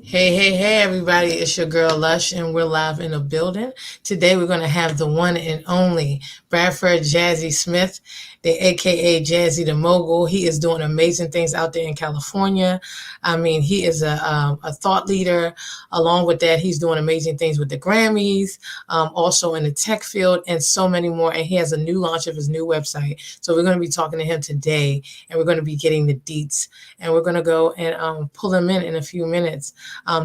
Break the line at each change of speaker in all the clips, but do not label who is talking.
Hey, everybody. It's your girl Lush, and we're live in the building. Today, we're going to have the one and only Bradford Jazzy Smith, the AKA Jazzy the Mogul. He is doing amazing things out there in California. I mean, he is a thought leader. Along with that, he's doing amazing things with the Grammys, also in the tech field, and so many more. And he has a new launch of his new website. So, we're going to be talking to him today, and we're going to be getting the deets. And we're going to go and pull him in a few minutes.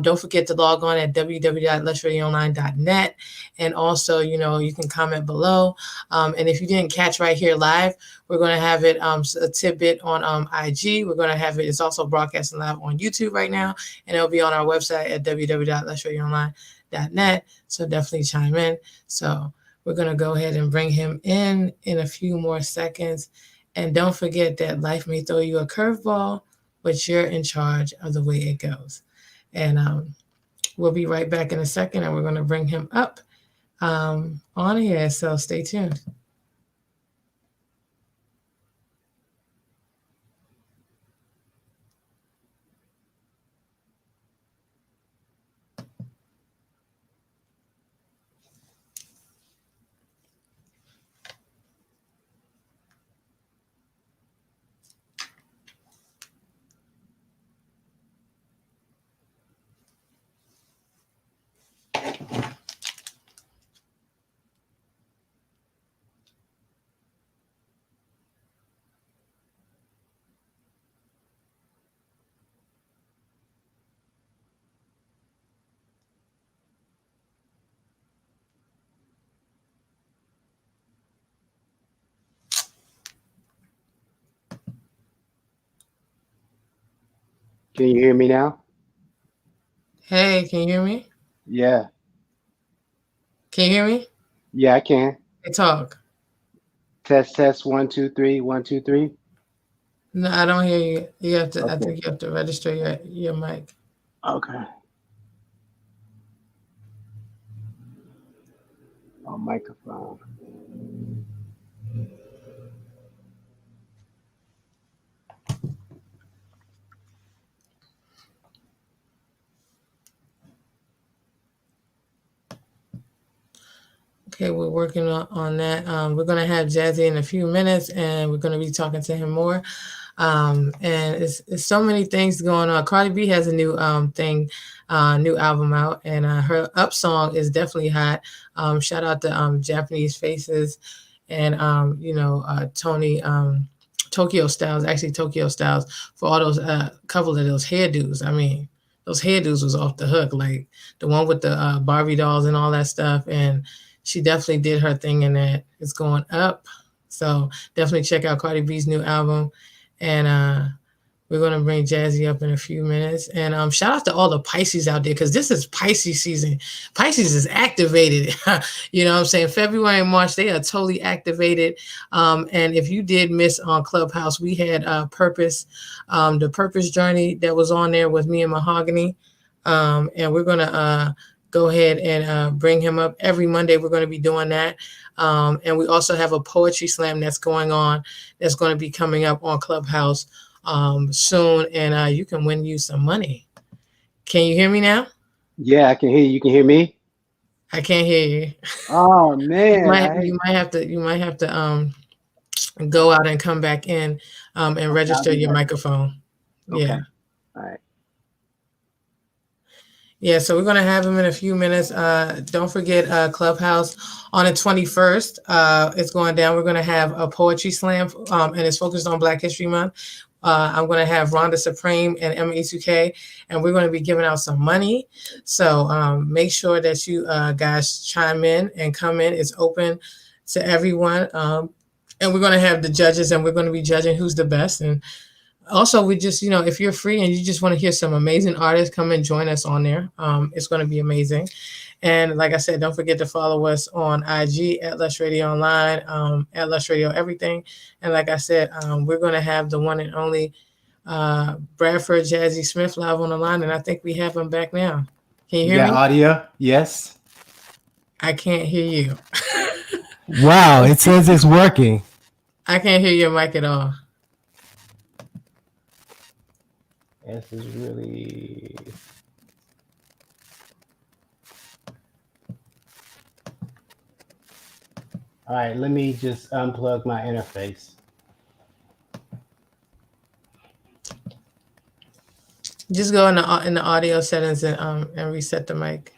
Don't forget to log on at www.lushradioonline.net. And also, you can comment below. And if you didn't catch right here live, we're going to have it a tidbit on IG. We're going to have it. It's also broadcasting live on YouTube right now. And it'll be on our website at www.lushradioonline.net. So definitely chime in. So we're going to go ahead and bring him in a few more seconds. And don't forget that life may throw you a curveball, but you're in charge of the way it goes. And we'll be right back in a second, and we're going to bring him up on here. So stay tuned.
Can you hear me now?
Hey, can you hear me?
Yeah.
Can you hear me?
Yeah, I can.
Hey, talk.
Test, test, 1, 2, 3, 1, 2, 3.
No, I don't hear you. You have to. I
Okay.
think you have to register your mic.
Okay. Oh, microphone.
Okay, we're working on that. We're going to have Jazzy in a few minutes, and we're going to be talking to him more. And it's so many things going on. Cardi B has a new new album out, and her Up song is definitely hot. Shout out to Japanese Faces and Tony Tokyo Styles, actually Tokyo Styles, for all those couple of those hairdos. I mean, those hairdos was off the hook, like the one with the Barbie dolls and all that stuff. And she definitely did her thing in that. It's going up. So definitely check out Cardi B's new album. And we're going to bring Jazzy up in a few minutes. And shout out to all the Pisces out there, because this is Pisces season. Pisces is activated. You know what I'm saying? February and March, they are totally activated. And if you did miss on Clubhouse, we had Purpose, the Purpose Journey that was on there with me and Mahogany. And we're going to go ahead and bring him up. Every Monday, we're going to be doing that. And we also have a poetry slam that's going on, that's going to be coming up on Clubhouse soon, and you can win you some money. Can you hear me now?
Yeah, I can hear you. You can hear me?
I can't hear you.
Oh
You
man,
might
I
you might have to go out and come back in and
okay, I'll
register
do
your
that.
microphone.
Okay.
Yeah.
All right.
Yeah, so we're gonna have him in a few minutes. Don't forget Clubhouse on the 21st. It's going down. We're gonna have a poetry slam, and it's focused on Black History Month. I'm gonna have Rhonda Supreme and ME2K, and we're gonna be giving out some money. So make sure that you guys chime in and come in. It's open to everyone. And we're gonna have the judges, and we're gonna be judging who's the best. And also, we just, if you're free and you just want to hear some amazing artists, come and join us on there. It's going to be amazing. And like I said, don't forget to follow us on IG at Lush Radio Online, at Lush Radio Everything. And like I said, we're going to have the one and only Bradford Jazzy Smith live on the line. And I think we have him back now. Can you
You
hear
got
me?
audio? Yes.
I can't hear you.
Wow, it says it's working.
I can't hear your mic at all.
This is really.
All right, let me just unplug my interface.
Just go in the audio settings and reset the mic.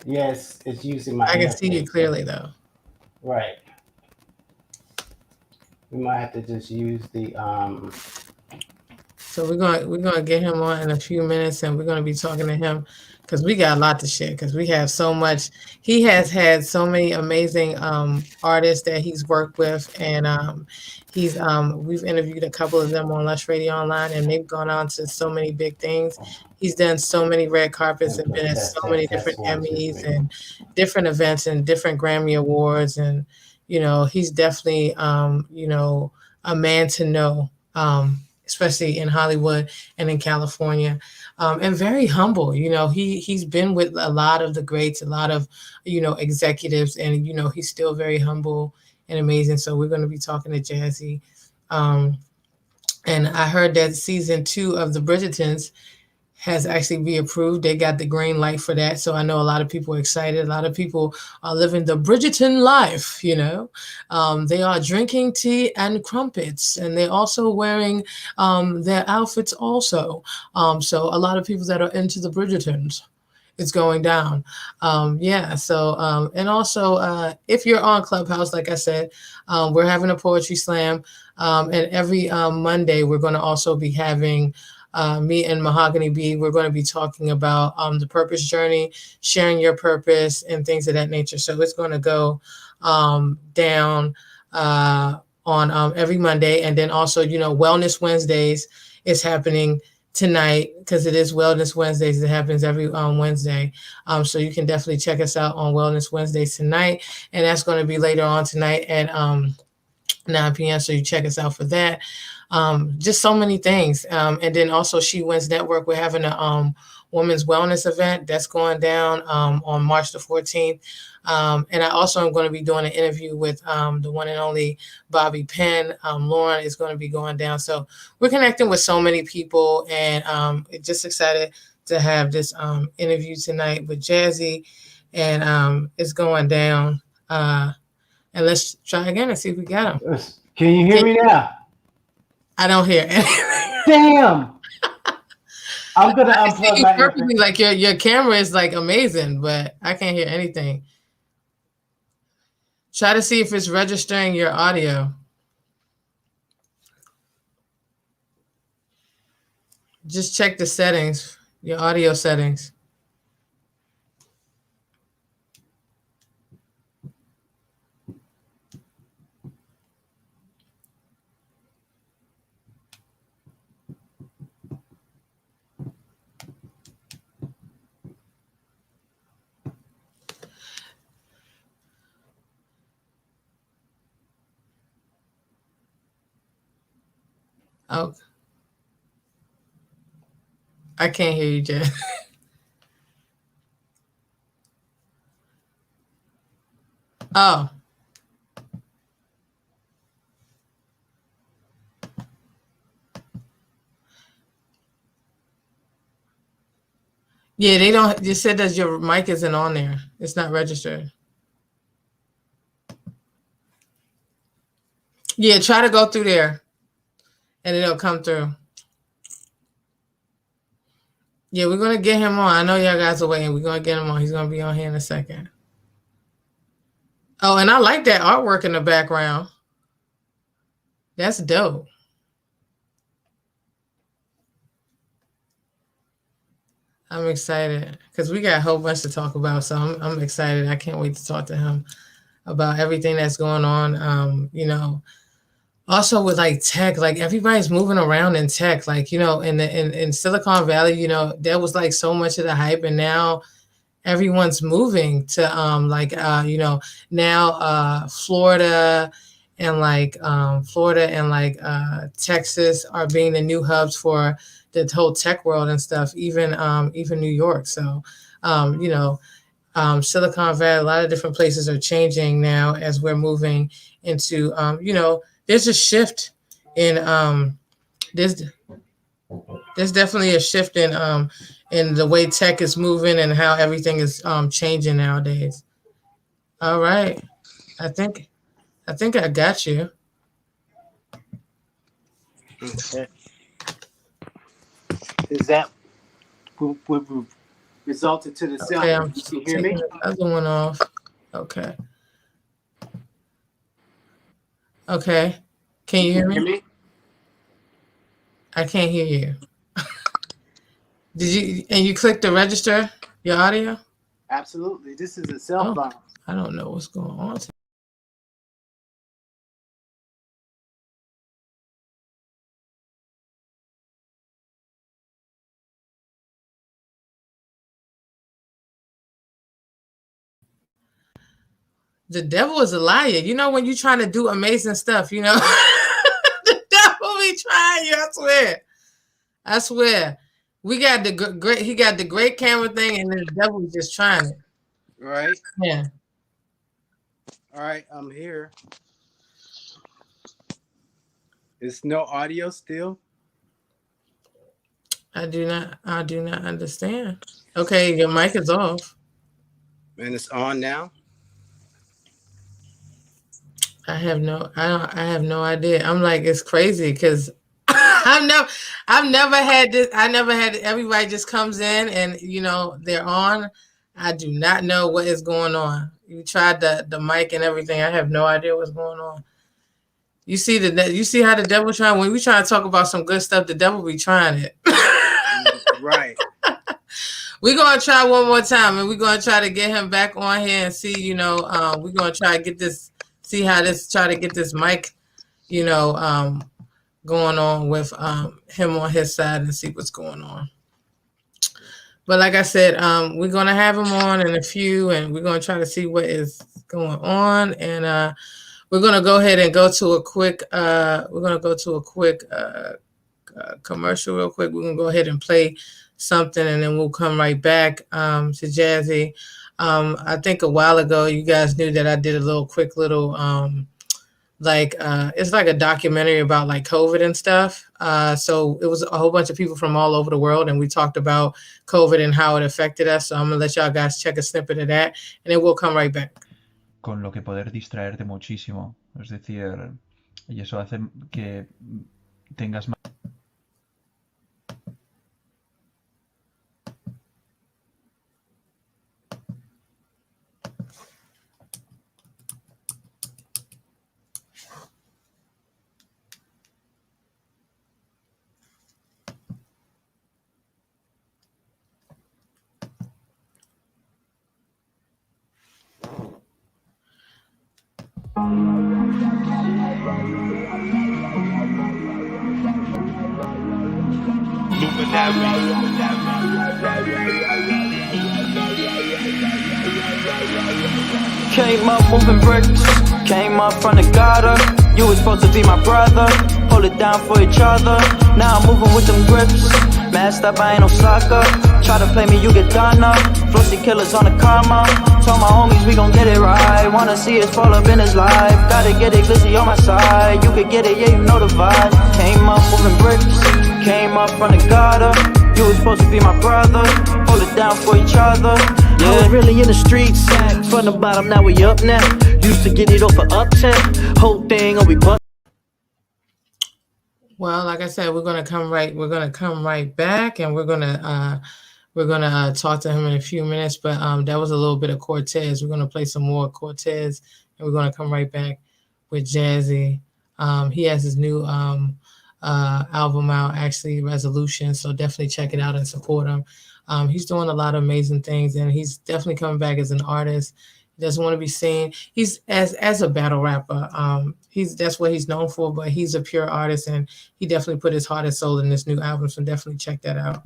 Yes, it's using my
I can see you
interface.
clearly though.
Right. We might have to just use the
So we're gonna get him on in a few minutes, and we're gonna be talking to him because we got a lot to share. Because we have so much. He has had so many amazing artists that he's worked with, and we've interviewed a couple of them on Lush Radio Online, and they've gone on to so many big things. He's done so many red carpets and been at so many different
one, two,
Emmys
three.
and different events and different Grammy awards, and he's definitely a man to know. Especially in Hollywood and in California, and very humble. He's been with a lot of the greats, a lot of executives, and he's still very humble and amazing. So we're going to be talking to Jazzy, and I heard that season 2 of the Bridgertons has actually been approved. They got the green light for that. So I know a lot of people are excited. A lot of people are living the Bridgerton life. They are drinking tea and crumpets, and they're also wearing their outfits also. So a lot of people that are into the Bridgertons, it's going down. Yeah. So, and also, if you're on Clubhouse, like I said, we're having a poetry slam. And every Monday, we're going to also be having me and Mahogany B, we're going to be talking about the purpose journey, sharing your purpose, and things of that nature. So it's going to go down on every Monday. And then also, Wellness Wednesdays is happening tonight because it is Wellness Wednesdays. It happens every Wednesday. So you can definitely check us out on Wellness Wednesdays tonight. And that's going to be later on tonight at 9 p.m. So you check us out for that. Just so many things. And then also She Wins Network, we're having a women's wellness event that's going down on March the 14th. And I also am going to be doing an interview with the one and only Bobby Penn. Lauren is going to be going down. So we're connecting with so many people, and just excited to have this interview tonight with Jazzy, and it's going down. And let's try again and see if we got him.
Can you hear me now?
I don't hear anything.
Damn. I'm gonna unplug my
perfectly. Like your camera is like amazing, but I can't hear anything. Try to see if it's registering your audio. Just check the settings, your audio settings. Oh, I can't hear you, Jen. Oh. Yeah, they don't. You said that your mic isn't on there. It's not registered. Yeah, try to go through there, and it'll come through. Yeah, we're gonna get him on. I know y'all guys are waiting. We're gonna get him on. He's gonna be on here in a second. Oh, and I like that artwork in the background. That's dope. I'm excited because we got a whole bunch to talk about. So I'm excited. I can't wait to talk to him about everything that's going on. Also with like tech, like everybody's moving around in tech, like, in Silicon Valley, there was like so much of the hype, and now everyone's moving to now Florida and Texas are being the new hubs for the whole tech world and stuff, even New York. So Silicon Valley, a lot of different places are changing now as we're moving into there's a shift in there's definitely a shift in the way tech is moving and how everything is changing nowadays. All right. I think I got you.
Okay. Is that what resulted to the sound?
Okay, I'm
You can hear
taking
me?
the other one off. Okay. Okay. Can
You
you hear
can hear
me?
me?
I can't hear you. Did you and you clicked to register your audio?
Absolutely. This is a cell
Oh,
phone.
I don't know what's going on. The devil is a liar. You know when you're trying to do amazing stuff, you know the devil be trying you. I swear. I swear. We got the great. He got the great camera thing, and then the devil is just trying it.
Right.
Yeah,
All right. I'm here. Is no audio still?
I do not. I do not understand. Okay, your mic is off.
And it's on now?
I have no. I don't. I have no idea. I'm like it's crazy because I've never. I've never had this. I never had everybody just comes in and they're on. I do not know what is going on. You tried the mic and everything. I have no idea what's going on. You see how the devil trying when we try to talk about some good stuff, the devil be trying it.
Right.
We're gonna try one more time and we're gonna try to get him back on here and see, we're gonna try to get this see how this try to get this mic, you know, going on with him on his side and see what's going on. But like I said, we're gonna have him on in a few and we're gonna try to see what is going on and we're gonna go ahead and go to a quick commercial real quick. We're gonna go ahead and play something, and then we'll come right back to Jazzy. I think a while ago, you guys knew that I did a quick little it's like a documentary about like COVID and stuff. So it was a whole bunch of people from all over the world, and we talked about COVID and how it affected us. So I'm gonna let y'all guys check a snippet of that, and then we'll come right back.
Con lo que poder distraerte muchísimo. Es decir, y eso hace que tengas más...
Came up moving bricks, came up from the gutter. You was supposed to be my brother, hold it down for each other. Now I'm moving with them grips, masked up, I ain't no sucker. Try to play me, you get done up. Flossy killers on the karma. Told my homies we gon' get it right. Wanna see us fall up in his life. Gotta get it glizzy on my side. You could get it, yeah, you know the vibe. Came up moving bricks, came up from the gutter. You was supposed to be my brother, hold it down for each other. Yeah. I was really in the streets, from the bottom, now we up now. Used to get it off of uptown, whole thing on we bust.
Well, like I said, we're gonna come right back, and we're gonna talk to him in a few minutes. But that was a little bit of Cortez. We're gonna play some more Cortez, and we're gonna come right back with Jazzy. He has his new album out, actually, Resolution. So definitely check it out and support him. He's doing a lot of amazing things, and he's definitely coming back as an artist. He doesn't want to be seen. He's as a battle rapper. That's what he's known for, but he's a pure artist, and he definitely put his heart and soul in this new album. So definitely check that out.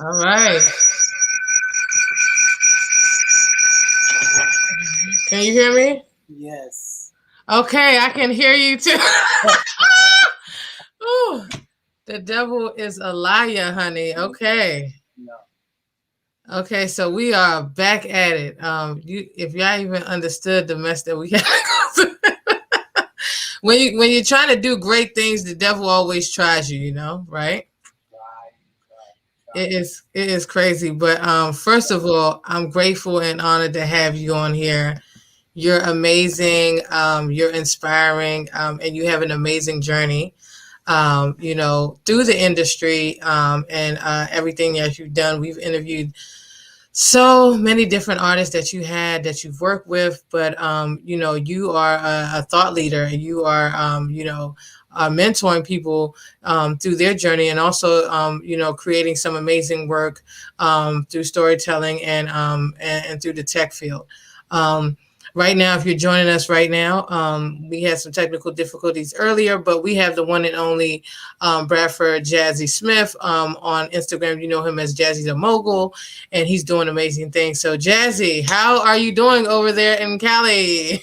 All right. Can you hear me?
Yes.
Okay, I can hear you too. Ooh, the devil is a liar, honey. Okay.
No.
Okay, so we are back at it. If y'all even understood the mess that we had. when you're trying to do great things, the devil always tries you, right?
Right.
It is crazy. But first of all, I'm grateful and honored to have you on here. You're amazing. You're inspiring, and you have an amazing journey. Through the industry and everything that you've done. We've interviewed so many different artists that you've worked with, but you are a thought leader, and you are mentoring people through their journey, and also creating some amazing work through storytelling and through the tech field. Right now, if you're joining us right now, we had some technical difficulties earlier, but we have the one and only Bradford Jazzy Smith on Instagram. You know him as Jazzy the Mogul, and he's doing amazing things. So, Jazzy, how are you doing over there in Cali?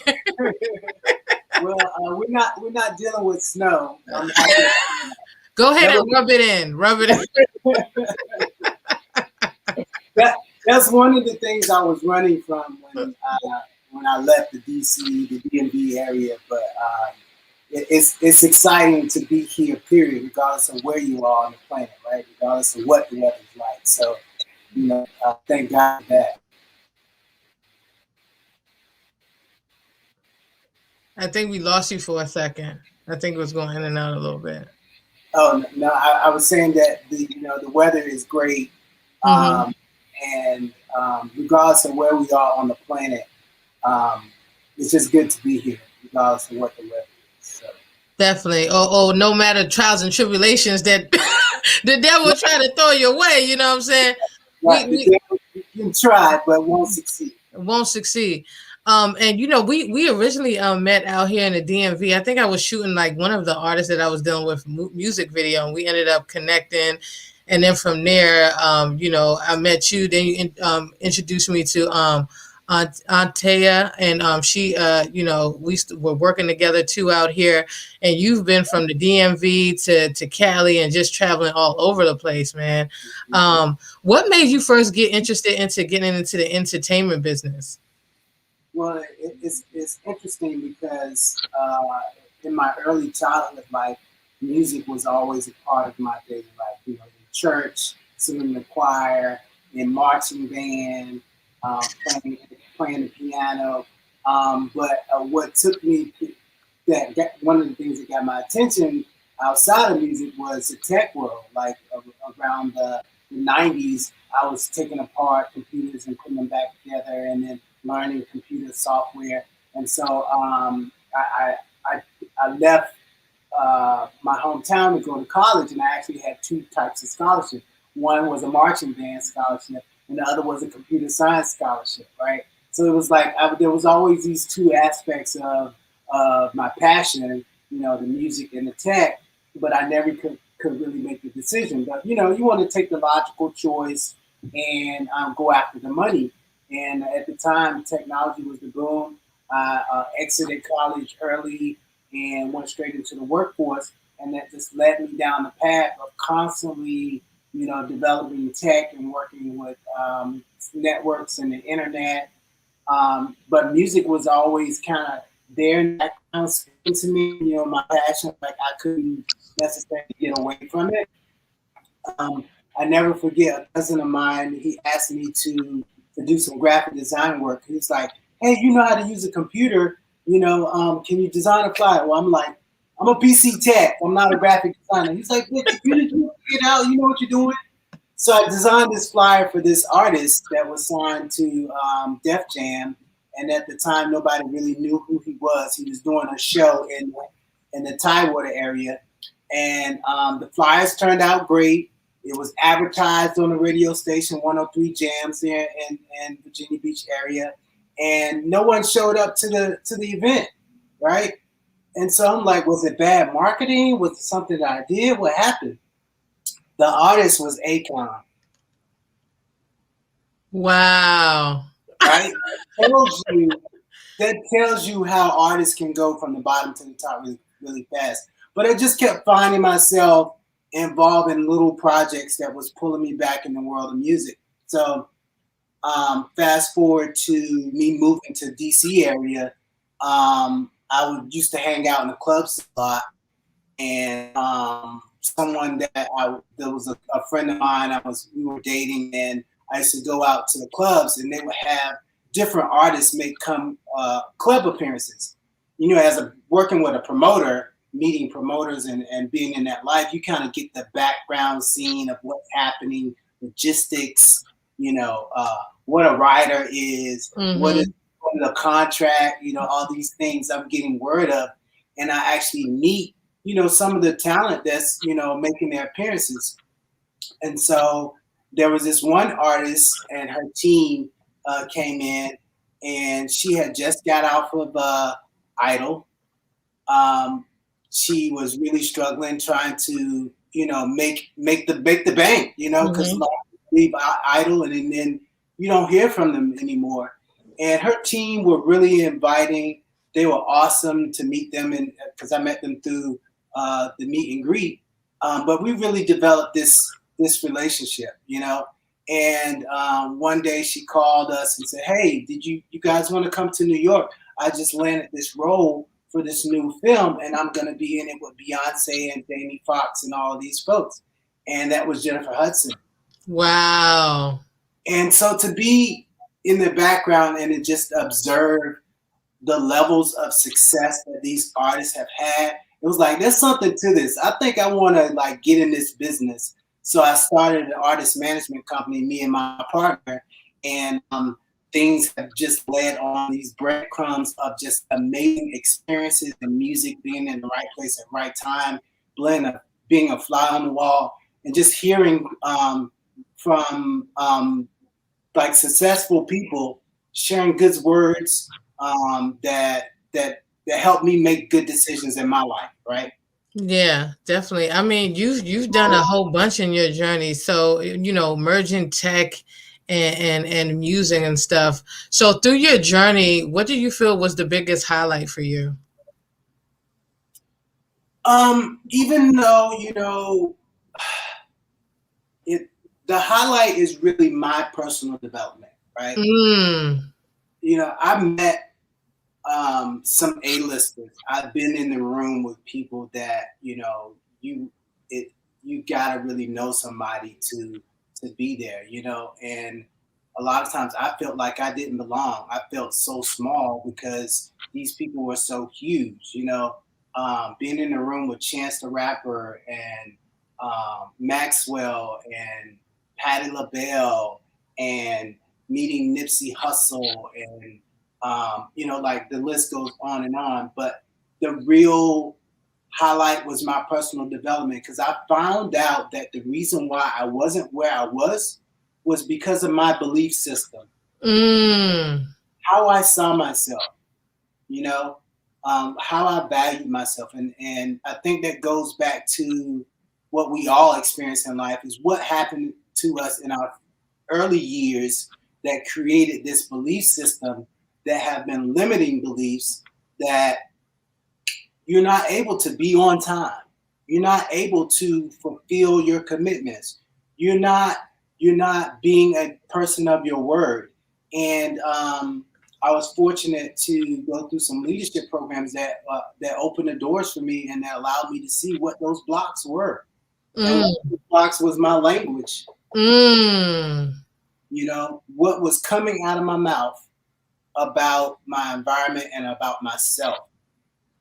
Well, we're not dealing with snow.
Go ahead and rub it in. Rub it in.
That's one of the things I was running from when I left the DC, the DMV area. But it's exciting to be here, period, regardless of where you are on the planet, right? Regardless of what the weather's like. So, thank God for that.
I think we lost you for a second. I think it was going in and out a little bit.
Oh no, I was saying that the weather is great, and regardless of where we are on the planet, it's just good to be here, regardless of what the weather is. So.
Definitely. No matter trials and tribulations that the devil try to throw your way, you know what I'm saying?
Right. The devil can try, but won't succeed.
Won't succeed. And we originally met out here in the DMV. I think I was shooting like one of the artists that I was dealing with music video, and we ended up connecting. And then from there, I met you. Then you introduced me to Aunt Taya, and she, we were working together too out here. And you've been from the DMV to Cali and just traveling all over the place, man. What made you first get interested into getting into the entertainment business?
Well, it's interesting because in my early childhood life, music was always a part of my daily life. In church, singing in the choir, in marching band, playing the piano. But what took me one of the things that got my attention outside of music was the tech world. Like around the 90s, I was taking apart computers and putting them back together, and then learning computer software. And so I left my hometown to go to college, and I actually had two types of scholarship. One was a marching band scholarship, and the other was a computer science scholarship, right? So it was like there was always these two aspects of my passion, the music and the tech, but I never could really make the decision. But, you want to take the logical choice and go after the money. And at the time, technology was the boom. I exited college early and went straight into the workforce. And that just led me down the path of constantly, developing tech and working with networks and the internet. But music was always kind of there in the background, speaking to me, my passion, like I couldn't necessarily get away from it. I never forget a cousin of mine, he asked me to do some graphic design work. He's like, hey, you know how to use a computer, can you design a flyer? Well, I'm like, I'm a PC tech. I'm not a graphic designer. He's like, look, you figure it out. You know what you're doing. So I designed this flyer for this artist that was signed to Def Jam. And at the time, nobody really knew who he was. He was doing a show in the Tidewater area. And the flyers turned out great. It was advertised on the radio station 103 Jams there in Virginia Beach area. And no one showed up to the event, right? And so I'm like, was it bad marketing? Was it something that I did? What happened? The artist was Akon.
Wow.
right? That tells you how artists can go from the bottom to the top really, really fast. But I just kept finding myself involved in little projects that was pulling me back in the world of music. So fast forward to me moving to DC area, I would used to hang out in the clubs a lot, and someone that was a friend of mine, we were dating, and I used to go out to the clubs, and they would have different artists make club appearances. You know, as working with a promoter, meeting promoters and being in that life, you kind of get the background scene of what's happening, logistics, you know, what a writer is, what is the contract, you know, all these things I'm getting word of. And I actually meet, you know, some of the talent that's, you know, making their appearances. And so there was this one artist and her team came in, and she had just got out of Idol. She was really struggling, trying to, you know, make the bank, you know, because a lot of people leave Idol and then you don't hear from them anymore. And her team were really inviting. They were awesome to meet them, and because I met them through the meet and greet. But we really developed this relationship, you know. And one day she called us and said, "Hey, did you guys want to come to New York? I just landed this role for this new film, and I'm going to be in it with Beyonce and Jamie Foxx and all of these folks." And that was Jennifer Hudson.
Wow.
And so to be in the background and to just observe the levels of success that these artists have had, it was like, there's something to this. I think I want to like get in this business. So I started an artist management company, me and my partner, and things have just led on these breadcrumbs of just amazing experiences and music, being in the right place at the right time, being a fly on the wall, and just hearing from like successful people sharing good words that helped me make good decisions in my life, right?
Yeah, definitely. I mean, you've done a whole bunch in your journey. So, you know, merging tech and music and stuff. So through your journey, what do you feel was the biggest highlight for you?
Even though, you know, the highlight is really my personal development, right? You know, I met some A-listers. I've been in the room with people that, you know, you gotta really know somebody to be there, you know. And a lot of times I felt like I didn't belong. I felt so small because these people were so huge, you know. Being in the room with Chance the Rapper and Maxwell and Patti LaBelle and meeting Nipsey Hussle and you know, like the list goes on and on. But the real highlight was my personal development, because I found out that the reason why I wasn't where I was because of my belief system, how I saw myself, you know, how I valued myself. And I think that goes back to what we all experience in life, is what happened to us in our early years that created this belief system that have been limiting beliefs, that you're not able to be on time. You're not able to fulfill your commitments. You're not being a person of your word. And I was fortunate to go through some leadership programs that opened the doors for me and that allowed me to see what those blocks were. And one of those blocks was my language. You know, what was coming out of my mouth about my environment and about myself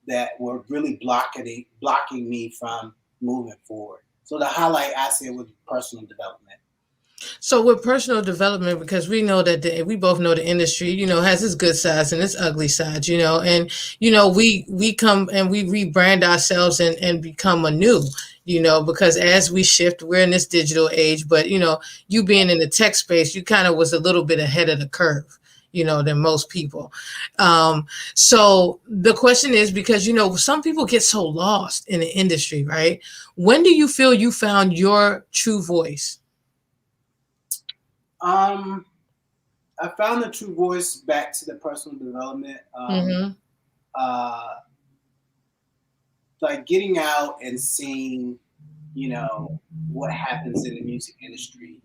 that were really blocking me from moving forward. So the highlight, I say, was personal development.
So with personal development, because we know that we both know the industry, you know, has its good sides and its ugly sides, you know, and, you know, we come and we rebrand ourselves and become anew, you know, because as we shift, we're in this digital age, but, you know, you being in the tech space, you kind of was a little bit ahead of the curve, you know, than most people. So the question is, because, you know, some people get so lost in the industry, right? When do you feel you found your true voice?
I found the true voice back to the personal development. Like getting out and seeing, what happens in the music industry.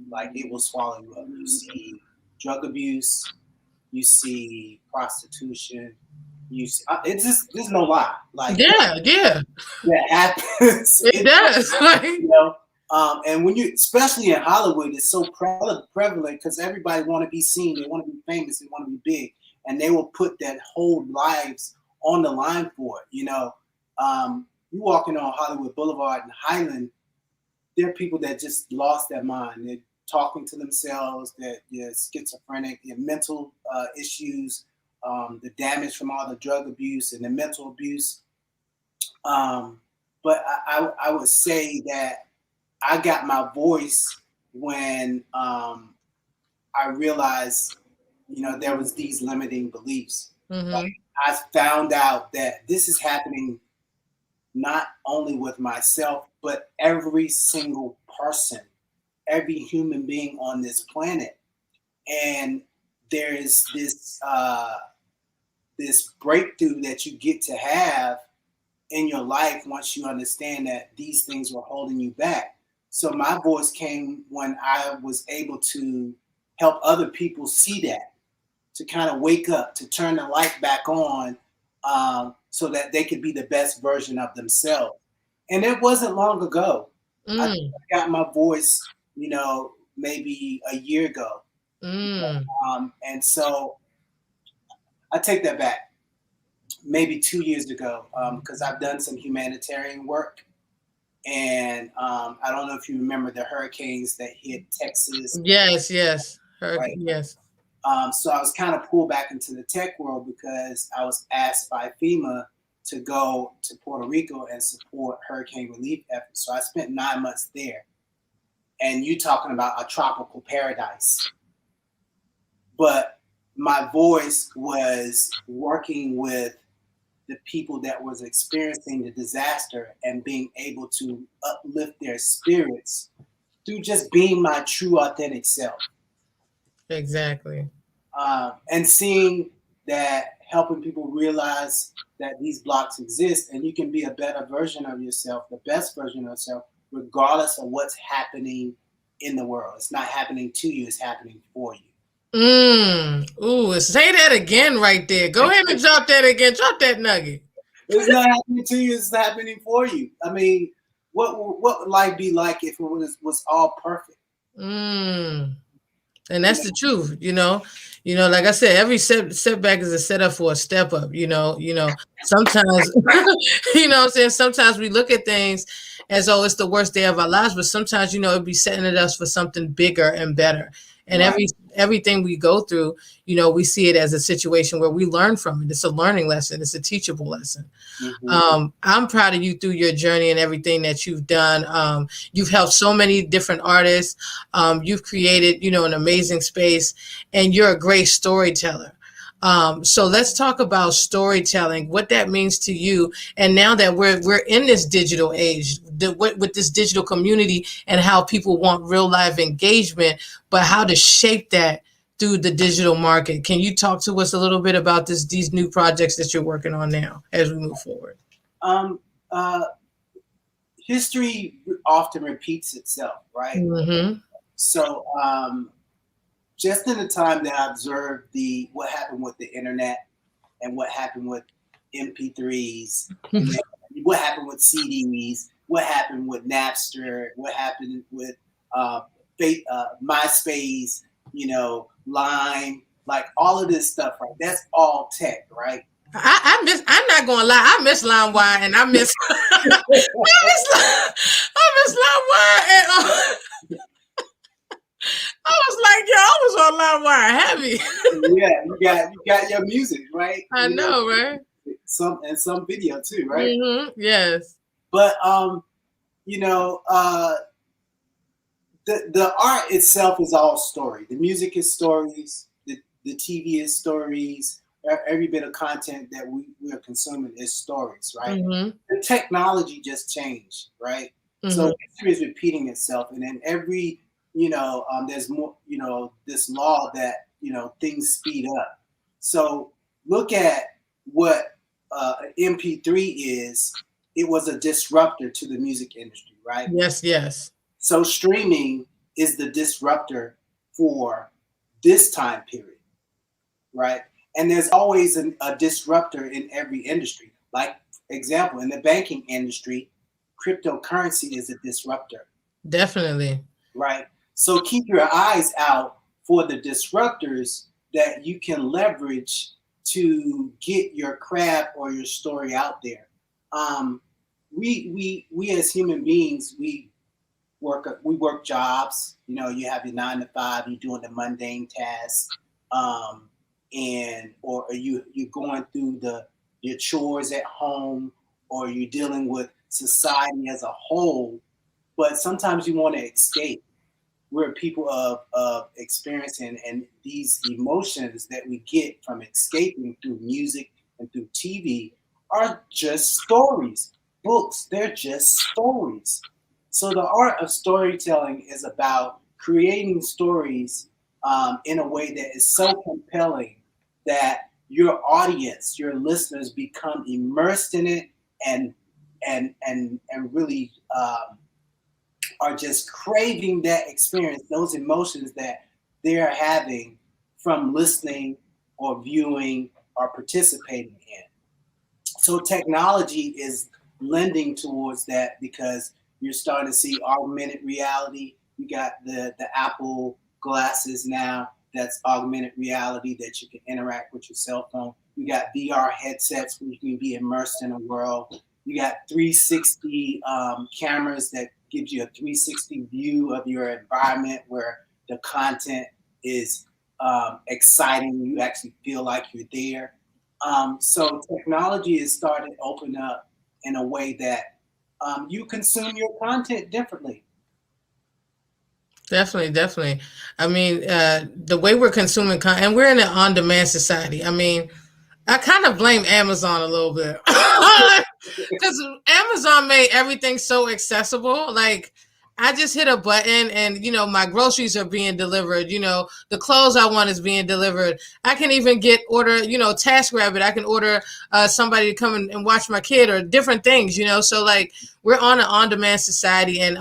Like it will swallow you up. You see drug abuse, you see prostitution, you see, it's just, there's no lie. Like
yeah,
that happens.
it does.
And when you, especially in Hollywood, it's so prevalent because everybody want to be seen, they want to be famous, they want to be big, and they will put that whole lives on the line for it. You walking on Hollywood Boulevard in Highland, there are people that just lost their mind. They're talking to themselves, they're schizophrenic, they have mental issues, the damage from all the drug abuse and the mental abuse. But I would say that I got my voice when I realized, there was these limiting beliefs. Like, I found out that this is happening not only with myself, but every single person, every human being on this planet. And there's this breakthrough that you get to have in your life once you understand that these things were holding you back. So my voice came when I was able to help other people see that, to kind of wake up, to turn the light back on, so that they could be the best version of themselves. And it wasn't long ago. I got my voice, maybe a year ago. And so I take that back. Maybe 2 years ago, because I've done some humanitarian work. And I don't know if you remember the hurricanes that hit Texas.
Yes.
Right?
Yes.
So I was kind of pulled back into the tech world because I was asked by FEMA to go to Puerto Rico and support hurricane relief efforts. So I spent 9 months there. And you talking about a tropical paradise. But my voice was working with the people that was experiencing the disaster and being able to uplift their spirits through just being my true authentic self.
Exactly.
And seeing that, helping people realize that these blocks exist and you can be a better version of yourself, the best version of yourself, regardless of what's happening in the world. It's not happening to you, it's happening for you.
Ooh, say that again right there. Go ahead and drop that again. Drop that nugget.
It's not happening to you, it's happening for you. I mean, what would life be like if it was all perfect?
And that's the truth, like I said, every setback is a setup for a step up, sometimes, I'm saying, sometimes we look at things as, oh, it's the worst day of our lives, but sometimes, it'd be setting it up for something bigger and better. And
right.
everything we go through, we see it as a situation where we learn from it. It's a learning lesson. It's a teachable lesson. I'm proud of you through your journey and everything that you've done. You've helped so many different artists. You've created, an amazing space, and you're a great storyteller. So let's talk about storytelling, what that means to you. And now that we're in this digital age, with this digital community, and how people want real life engagement, but how to shape that through the digital market. Can you talk to us a little bit about these new projects that you're working on now as we move forward?
History often repeats itself, right? So just in the time that I observed what happened with the internet and what happened with MP3s, what happened with CDs, what happened with Napster, what happened with MySpace, Line, like all of this stuff, right? That's all tech, right?
I'm not gonna lie, I miss LimeWire, and I miss I miss LimeWire, and I was like, yo, I was on LimeWire heavy.
Yeah, you got your music, right?
I know, right?
Some video too, right?
Yes.
But the art itself is all story. The music is stories. The TV is stories. Every bit of content that we are consuming is stories, right? The technology just changed, right? So history is repeating itself, and then every there's more, this law that things speed up. So look at what MP3 is. It was a disruptor to the music industry, right?
Yes, yes.
So streaming is the disruptor for this time period, right? And there's always a disruptor in every industry. Like, example, in the banking industry, cryptocurrency is a disruptor.
Definitely.
Right? So keep your eyes out for the disruptors that you can leverage to get your craft or your story out there. We as human beings, we work jobs. You have your 9 to 5. You're doing the mundane tasks, or you're going through your chores at home, or you're dealing with society as a whole. But sometimes you want to escape. We're people of experiencing, and these emotions that we get from escaping through music and through TV are just stories. Books, they're just stories. So the art of storytelling is about creating stories in a way that is so compelling that your audience, your listeners, become immersed in it and really are just craving that experience, those emotions that they're having from listening or viewing or participating in. So technology is lending towards that because you're starting to see augmented reality. You got the Apple glasses now that's augmented reality that you can interact with your cell phone. You got VR headsets where you can be immersed in a world. You got 360 cameras that gives you a 360 view of your environment where the content is exciting. You actually feel like you're there. So technology is starting to open up in a way that you consume your content differently.
Definitely. I mean, the way we're consuming content, and we're in an on-demand society. I mean, I kind of blame Amazon a little bit because Amazon made everything so accessible. Like, I just hit a button and, my groceries are being delivered. The clothes I want is being delivered. I can even TaskRabbit. I can order somebody to come and watch my kid or different things, So like we're on an on-demand society, and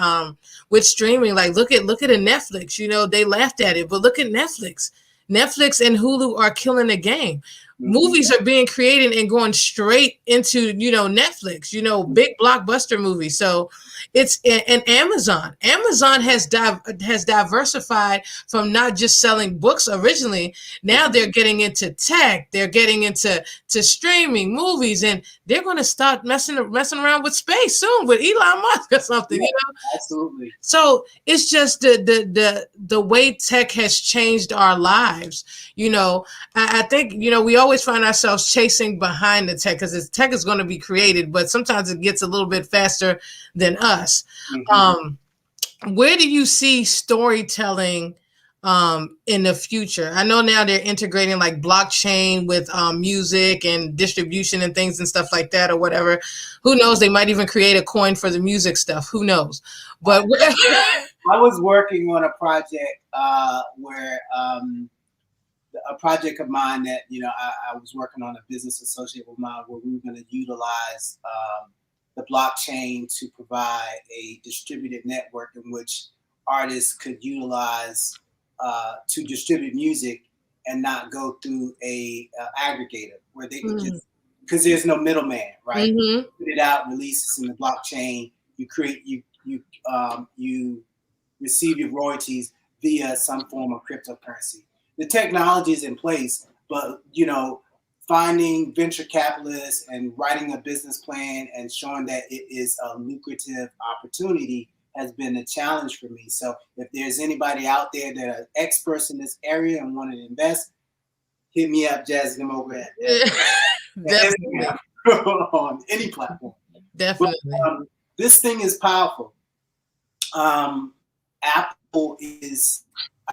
with streaming, like look at a Netflix, they laughed at it, but look at Netflix. Netflix and Hulu are killing the game. Movies are being created and going straight into, Netflix, big blockbuster movies. So it's and Amazon. Amazon has diversified from not just selling books originally. Now they're getting into tech. They're getting into streaming movies, and they're going to start messing around with space soon with Elon Musk or something.
Yeah, absolutely.
So it's just the way tech has changed our lives. I think we always find ourselves chasing behind the tech because tech is going to be created, but sometimes it gets a little bit faster than us. Where do you see storytelling in the future? I know now they're integrating like blockchain with music and distribution and things and stuff like that or whatever. Who knows? They might even create a coin for the music stuff. Who knows? But
I was working on a project where a project of mine that I was working on, a business associate with mine, where we were going to utilize the blockchain to provide a distributed network in which artists could utilize to distribute music and not go through a aggregator where they could just, because there's no middleman, right? Put it out, release it in the blockchain. You create, you receive your royalties via some form of cryptocurrency. The technology is in place, but finding venture capitalists and writing a business plan and showing that it is a lucrative opportunity has been a challenge for me. So if there's anybody out there that are experts in this area and want to invest, hit me up, Jazzy. I'm over at on any platform.
Definitely.
But, this thing is powerful. Apple is,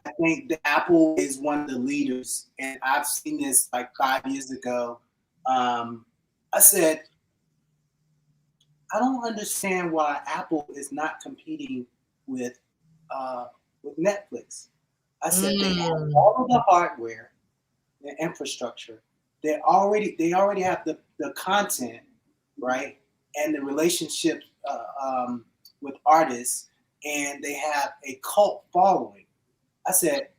I think the Apple is one of the leaders, and I've seen this like 5 years ago. I said, I don't understand why Apple is not competing with Netflix. I said they have all of the hardware, the infrastructure. They already have the content, right, and the relationship with artists, and they have a cult following. I said,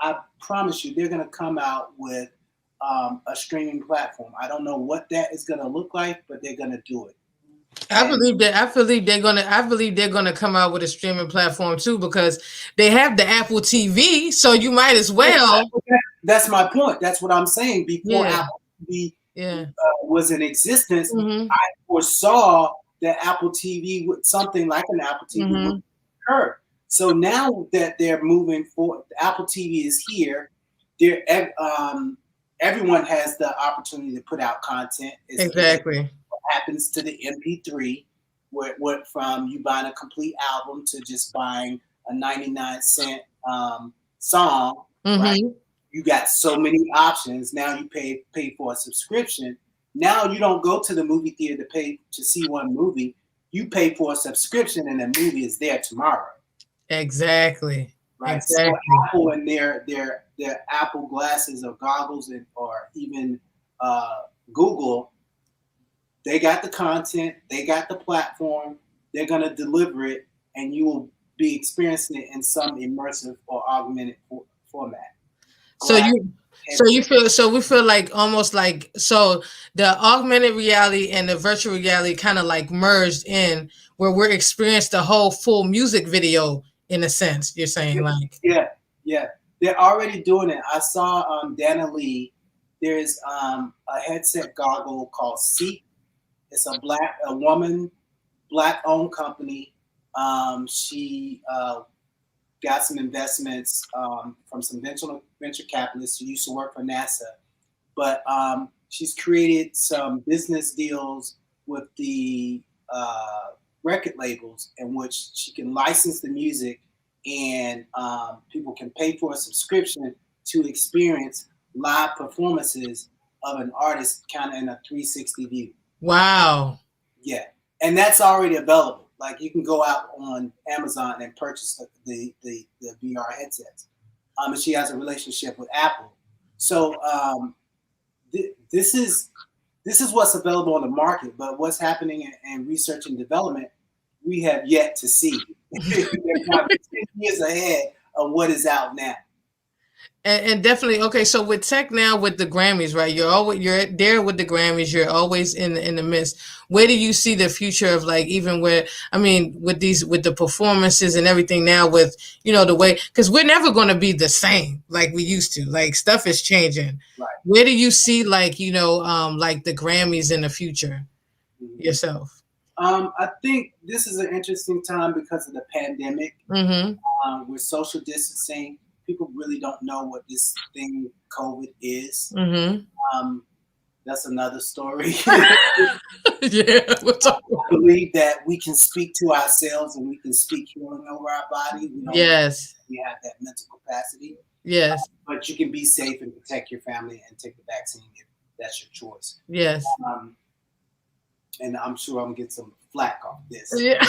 I promise you, they're going to come out with a streaming platform. I don't know what that is going to look like, but they're going to do it.
I believe they're gonna come out with a streaming platform too, because they have the Apple TV, so you might as well.
That's my point. That's what I'm saying. Before
Yeah.
Apple TV
Yeah.
was in existence,
Mhm.
I foresaw that Apple TV would something like an Apple TV would occur. So now that they're moving forward, Apple TV is here. Everyone has the opportunity to put out content.
Exactly.
What happens to the MP3, where it went from you buying a complete album to just buying a 99-cent song, right? You got so many options. Now you pay for a subscription. Now you don't go to the movie theater to pay to see one movie. You pay for a subscription, and the movie is there tomorrow.
Exactly.
Right.
Exactly.
So Apple and their Apple glasses or goggles, or even Google, they got the content, they got the platform, they're gonna deliver it, and you will be experiencing it in some immersive or augmented format.
So we feel like almost like, so the augmented reality and the virtual reality kind of like merged in, where we're experiencing the whole full music video in a sense. You're saying like
yeah, they're already doing it. I saw Dana Lee. There's a headset goggle called Seek. It's a black-owned company. She got some investments from some venture capitalists who used to work for NASA. But she's created some business deals with the record labels in which she can license the music, and people can pay for a subscription to experience live performances of an artist kind of in a 360 view.
Wow.
Yeah. And that's already available. Like you can go out on Amazon and purchase the VR headsets. And she has a relationship with Apple. So this is what's available on the market, but what's happening in research and development, we have yet to see. They're probably 10 years ahead of what is out now.
And definitely, okay. So with tech now, with the Grammys, right? You're there with the Grammys. You're always in the midst. Where do you see the future of, like, even where, I mean, with the performances and everything now, with, you know, the way, because we're never going to be the same like we used to. Like, stuff is changing.
Right.
Where do you see, like, you know, like the Grammys in the future yourself?
I think this is an interesting time because of the pandemic. With social distancing. People really don't know what this thing COVID is. That's another story.
Yeah,
I believe that we can speak to ourselves and we can speak healing over our body.
Yes.
We have that mental capacity.
Yes.
But you can be safe and protect your family and take the vaccine if that's your choice.
Yes.
And I'm sure I'm gonna get some flack off this.
Yeah.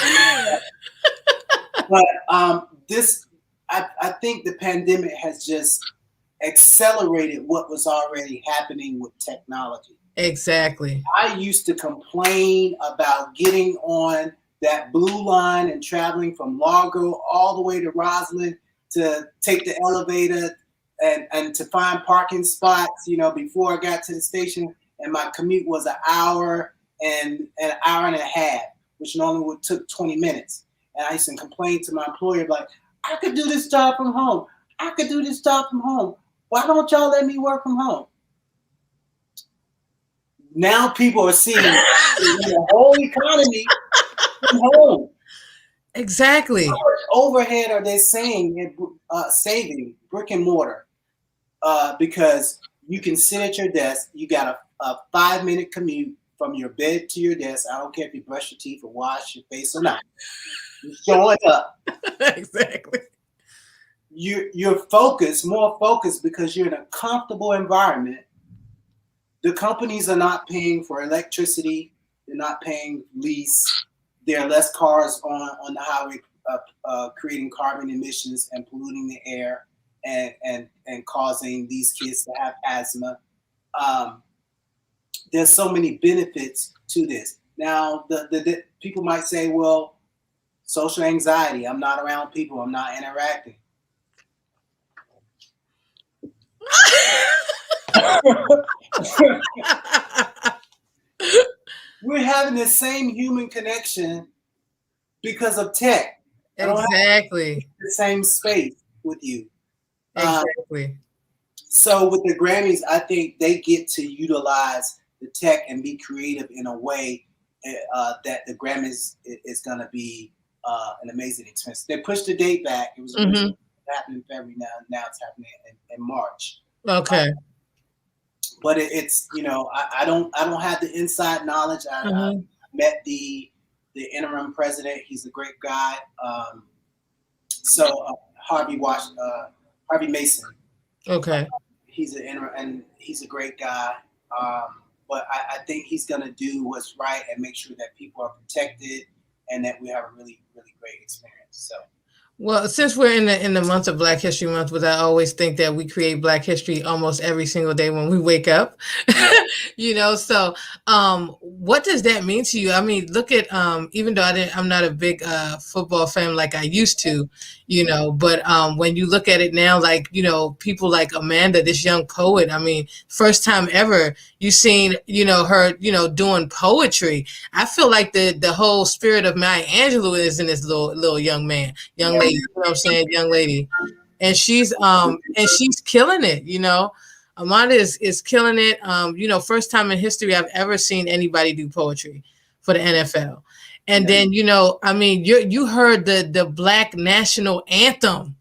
But I think the pandemic has just accelerated what was already happening with technology.
Exactly.
I used to complain about getting on that blue line and traveling from Largo all the way to Roslyn to take the elevator and to find parking spots, you know, before I got to the station. And my commute was an hour and an hour and a half, which normally would took 20 minutes. And I used to complain to my employer, like, I could do this job from home. I could do this job from home. Why don't y'all let me work from home? Now people are seeing the whole economy from home.
Exactly.
How much overhead are they saving brick and mortar? Because you can sit at your desk. You got a 5-minute commute from your bed to your desk. I don't care if you brush your teeth or wash your face or not. You're showing up.
Exactly.
You're focused, more focused, because you're in a comfortable environment. The companies are not paying for electricity. They're not paying lease. There are less cars on the highway creating carbon emissions and polluting the air. and causing these kids to have asthma. There's so many benefits to this. Now, the people might say, well, social anxiety, I'm not around people, I'm not interacting. We're having the same human connection because of tech. I don't have
Exactly.
the same space with you.
Exactly.
So with the Grammys, I think they get to utilize the tech and be creative in a way that the Grammys is going to be an amazing experience. They pushed the date back. It was originally happening in February. Now it's happening in March.
Okay.
But it's I don't have the inside knowledge. I met the interim president. He's a great guy. Harvey Mason.
Okay.
He's an interim and he's a great guy. But I think he's gonna do what's right and make sure that people are protected and that we have a really, really great experience. So.
Well, since we're in the month of Black History Month, but I always think that we create Black history almost every single day when we wake up, So, what does that mean to you? I mean, look at even though I'm not a big football fan like I used to, but when you look at it now, like people like Amanda, this young poet. I mean, first time ever you seen her doing poetry. I feel like the whole spirit of Maya Angelou is in this little young lady, you know what I'm saying, young lady, and she's killing it, Amanda is killing it. First time in history I've ever seen anybody do poetry for the NFL. And then, I mean, you heard the Black national anthem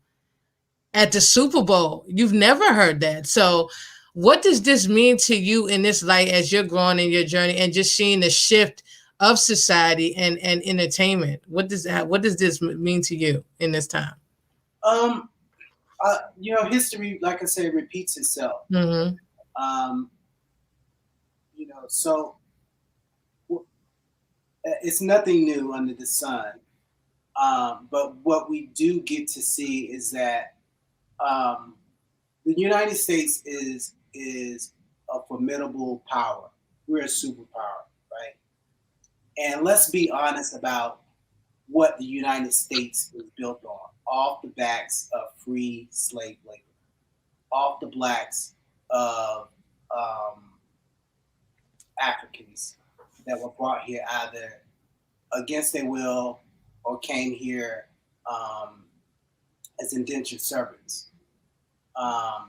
at the Super Bowl. You've never heard that. So what does this mean to you in this light as you're growing in your journey and just seeing the shift of society and entertainment? What does this mean to you in this time?
History, like I said, repeats itself. So it's nothing new under the sun. But what we do get to see is that the United States is a formidable power. We're a superpower, right? And let's be honest about what the United States is built on. Off the backs of free slave labor, off the backs of Africans that were brought here either against their will or came here as indentured servants. But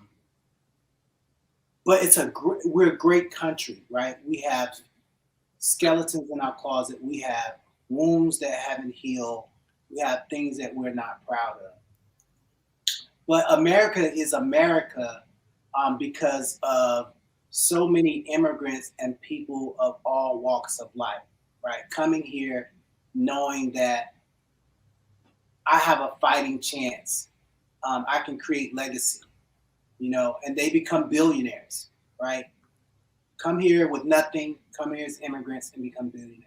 we're a great country, right? We have skeletons in our closet. We have wounds that haven't healed. We have things that we're not proud of. But America is America because of so many immigrants and people of all walks of life, right? Coming here knowing that I have a fighting chance. I can create legacy, and they become billionaires, right? Come here with nothing, come here as immigrants and become billionaires.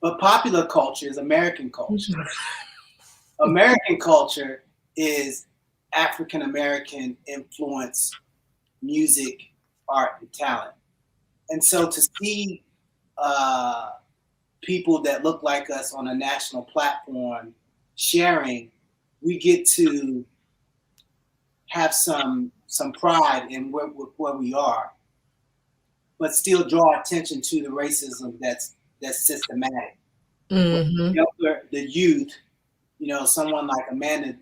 But popular culture is American culture. American culture is African American influence, music, art, and talent. And so to see people that look like us on a national platform sharing, we get to have some pride in where we are, but still draw attention to the racism that's systematic. The youth, someone like Amanda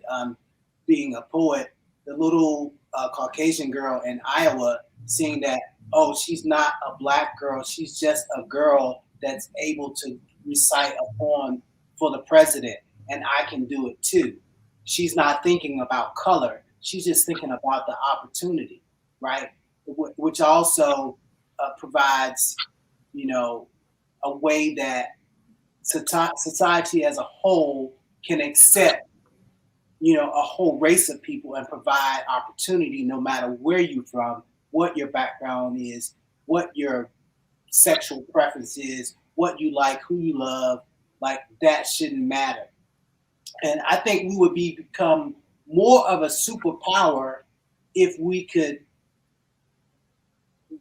being a poet, the little Caucasian girl in Iowa seeing that, oh, she's not a Black girl, she's just a girl that's able to recite a poem for the president, and I can do it too. She's not thinking about color, she's just thinking about the opportunity, right? Which also provides, a way that society as a whole can accept, a whole race of people and provide opportunity no matter where you're from, what your background is, what your sexual preference is, what you like, who you love, like that shouldn't matter. And I think we would become more of a superpower if we could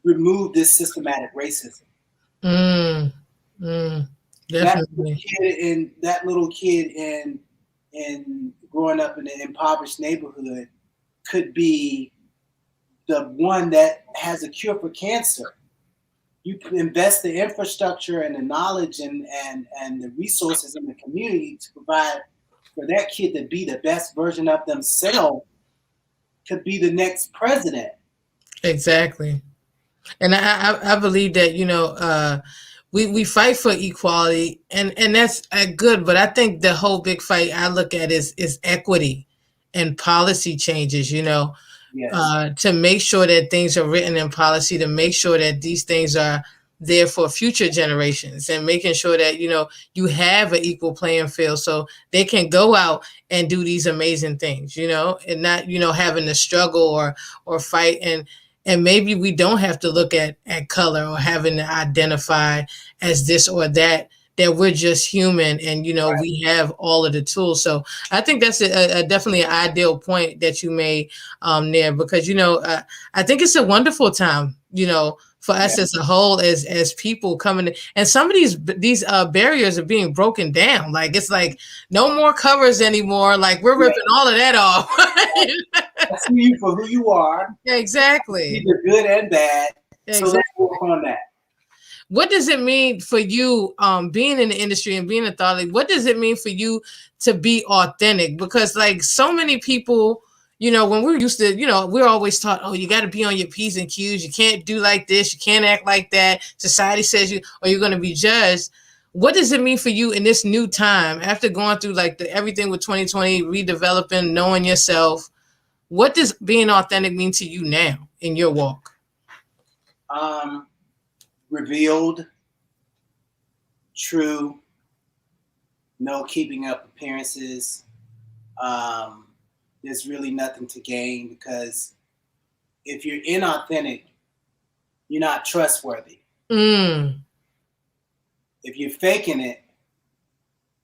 remove this systematic racism.
Mm, definitely.
That little kid in growing up in an impoverished neighborhood could be the one that has a cure for cancer. You invest the infrastructure and the knowledge and the resources in the community to provide for that kid to be the best version of themselves, could be the next president.
Exactly. And I believe that, we fight for equality, and that's good. But I think the whole big fight I look at is equity and policy changes,
Yes.
to make sure that things are written in policy, to make sure that these things are there for future generations, and making sure that, you have an equal playing field so they can go out and do these amazing things, and not, having to struggle or fight. And maybe we don't have to look at color or having to identify as this or that we're just human, and
Right.
we have all of the tools. So I think that's a definitely an ideal point that you made there, because I think it's a wonderful time, for us as a whole, as people coming in, and some of these barriers are being broken down. Like, it's like no more covers anymore. Like, we're ripping all of that off.
I see you for who you are.
Exactly.
Either good and bad.
Exactly.
So let's work on that.
What does it mean for you, being in the industry and being a thought leader? What does it mean for you to be authentic? Because, like, so many people, when we're used to, we're always taught, oh, you got to be on your P's and Q's. You can't do like this. You can't act like that. Society says you, or you're going to be judged. What does it mean for you in this new time, after going through like everything with 2020, redeveloping, knowing yourself? What does being authentic mean to you now in your walk?
Revealed, true, no keeping up appearances. There's really nothing to gain, because if you're inauthentic, you're not trustworthy.
Mm.
If you're faking it,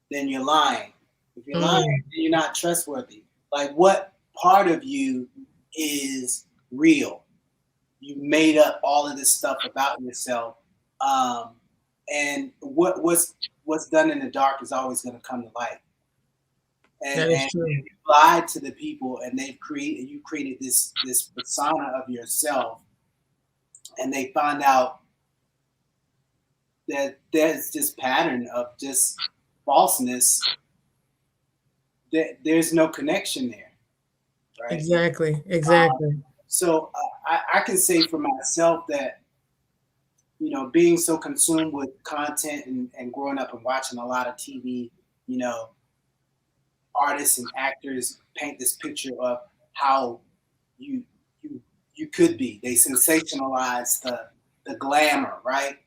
then you're lying. If you're lying, then you're not trustworthy. Like, what part of you is real? You made up all of this stuff about yourself, and what's done in the dark is always going to come to light. And you lied to the people, and you created this persona of yourself, and they find out that there's this pattern of just falseness. There's no connection there, right?
Exactly.
So I can say for myself that, being so consumed with content and growing up and watching a lot of TV, artists and actors paint this picture of how you could be. They sensationalize the glamour, right?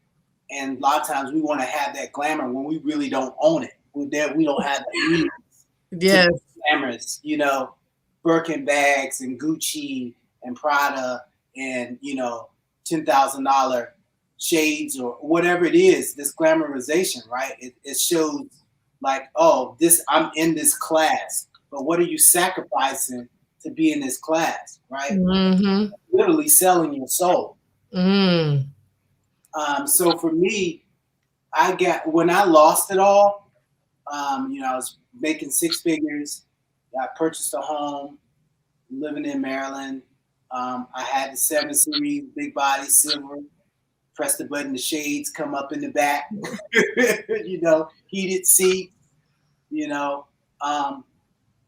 And a lot of times we want to have that glamour when we really don't own it. We don't have the means to be glamorous, Birkin bags and Gucci and Prada and, $10,000 shades or whatever it is, this glamorization, right? It shows like, oh, I'm in this class, but what are you sacrificing to be in this class, right?
Mm-hmm.
Literally selling your soul.
Mm.
So for me, when I lost it all, I was making six figures. I purchased a home, living in Maryland. I had the 7 Series, big body, silver. Press the button, the shades come up in the back. Heated seat.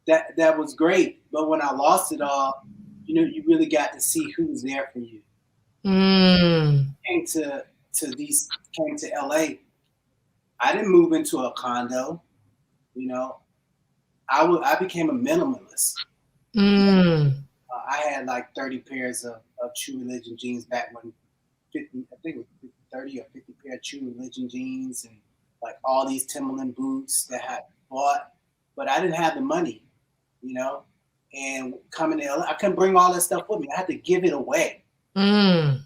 That was great. But when I lost it all, you really got to see who's there for you.
Mm.
Came to LA. I didn't move into a condo. I became a minimalist.
Mm.
I had like 30 pairs of True Religion jeans back when 50, I think it was 30 or 50 pair of True Religion jeans, and like all these Timberland boots that I had bought, but I didn't have the money, and coming to LA, I couldn't bring all that stuff with me. I had to give it away.
Mm.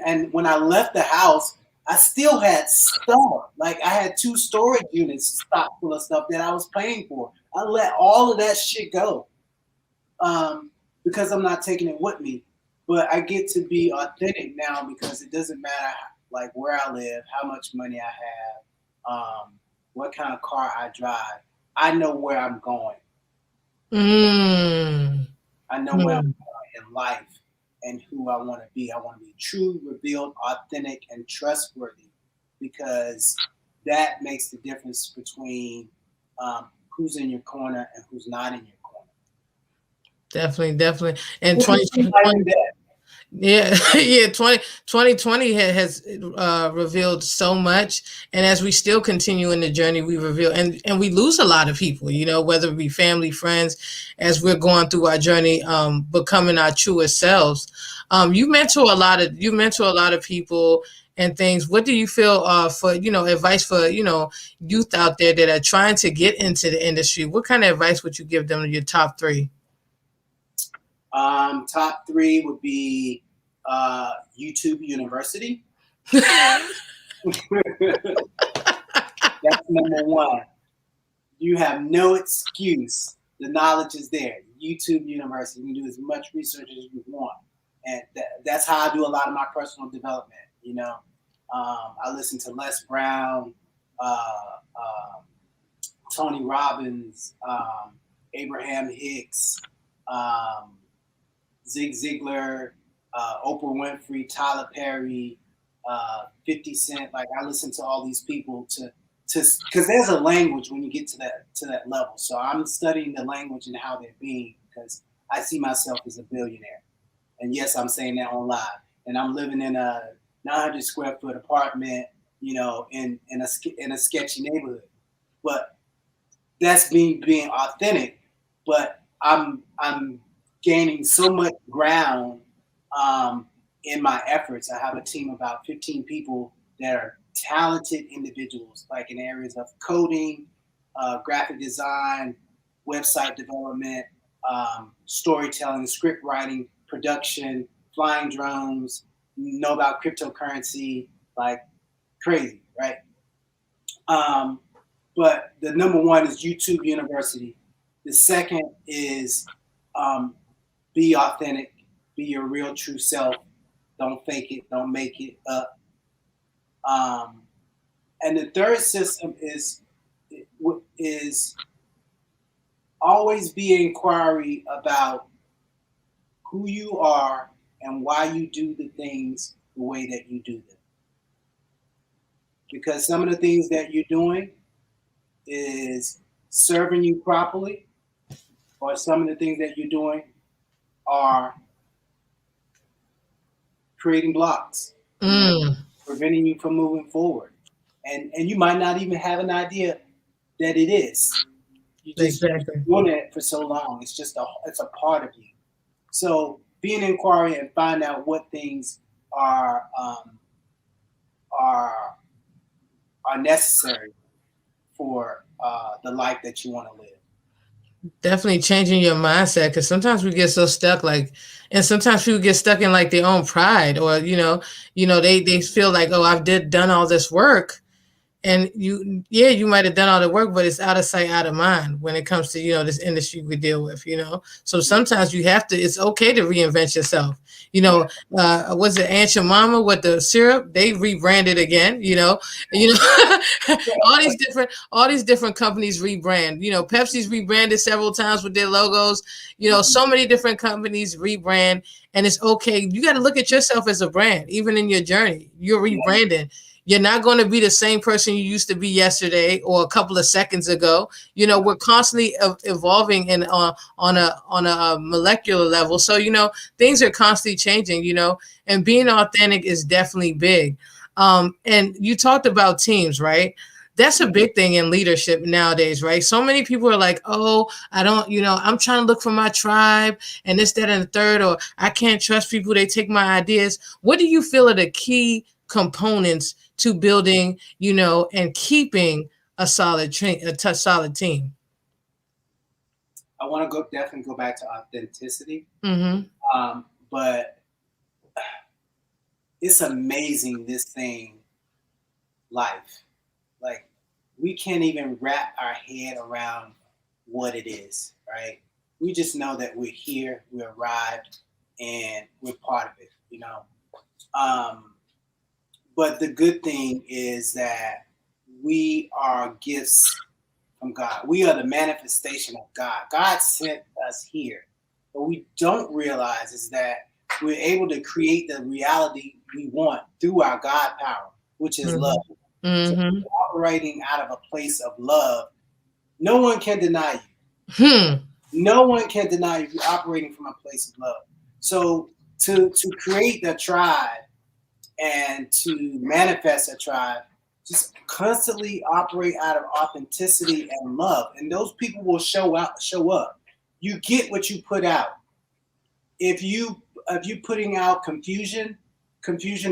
And when I left the house, I still had stuff. Like, I had 2 storage units stocked full of stuff that I was paying for. I let all of that shit go. because I'm not taking it with me. But I get to be authentic now because it doesn't matter like where I live, how much money I have, what kind of car I drive. I know where I'm going.
Mm.
I know where I'm going in life and who I want to be. I want to be true, revealed, authentic, and trustworthy because that makes the difference between who's in your corner and who's not in your corner.
Definitely. And
I do that.
yeah, yeah, 2020 has revealed so much. And as we still continue in the journey, we reveal and we lose a lot of people, you know, whether it be family, friends, as we're going through our journey, becoming our truest selves. You mentor a lot of people and things. What do you feel for, you know, advice for, you know, youth out there that are trying to get into the industry? What kind of advice would you give them, your top three?
Top three would be YouTube University. That's number one. You have no excuse. The knowledge is there. YouTube University. You can do as much research as you want. And that's how I do a lot of my personal development. You know, I listen to Les Brown, Tony Robbins, Abraham Hicks, Zig Ziglar, Oprah Winfrey, Tyler Perry, 50 Cent. Like I listen to all these people to because there's a language when you get to that level. So I'm studying the language and how they're being because I see myself as a billionaire. And yes, I'm saying that on live. And I'm living in a 900 square foot apartment, you know, in a sketchy neighborhood. But that's being authentic. But I'm gaining so much ground in my efforts. I have a team of about 15 people that are talented individuals, like in areas of coding, graphic design, website development, storytelling, script writing, production, flying drones, know about cryptocurrency, like crazy, right? But the number one is YouTube University. The second is be authentic, be your real true self. Don't fake it, don't make it up. And the third system is always be an inquiry about who you are and why you do the things the way that you do them. Because some of the things that you're doing is serving you properly, or some of the things that you're doing are creating blocks, preventing you from moving forward. And you might not even have an idea that it is. You just doing it for so long. It's just it's a part of you. So be an inquiry and find out what things are necessary for the life that you want to live.
Definitely changing your mindset, because sometimes we get so stuck, like, and sometimes people get stuck in like their own pride, or they feel like, oh, I've done all this work, and you might have done all the work, but it's out of sight, out of mind when it comes to, this industry we deal with, So sometimes it's okay to reinvent yourself. Was it Aunt Your Mama with the syrup? They rebranded again, all these different companies rebrand. Pepsi's rebranded several times with their logos. So many different companies rebrand, and it's okay. You got to look at yourself as a brand, even in your journey. You're rebranding. You're not going to be the same person you used to be yesterday or a couple of seconds ago. We're constantly evolving and on a molecular level. So, things are constantly changing, and being authentic is definitely big. And you talked about teams, right? That's a big thing in leadership nowadays, right? So many people are like, oh, I don't, I'm trying to look for my tribe and this, that, and the third, or I can't trust people. They take my ideas. What do you feel are the key components to building, and keeping a solid team?
I want to definitely go back to authenticity. But it's amazing, this thing, life. Like, we can't even wrap our head around what it is, right? we just know that we're here, we arrived, and we're part of it, you know. But the good thing is that we are gifts from God. We are the manifestation of God. God sent us here. What we don't realize is that we're able to create the reality we want through our God power, which is love. So operating out of a place of love, no one can deny you. No one can deny you if you're operating from a place of love. So to create the tribe and to manifest a tribe, just constantly operate out of authenticity and love, and those people will show up. You get what you put out. If you putting out confusion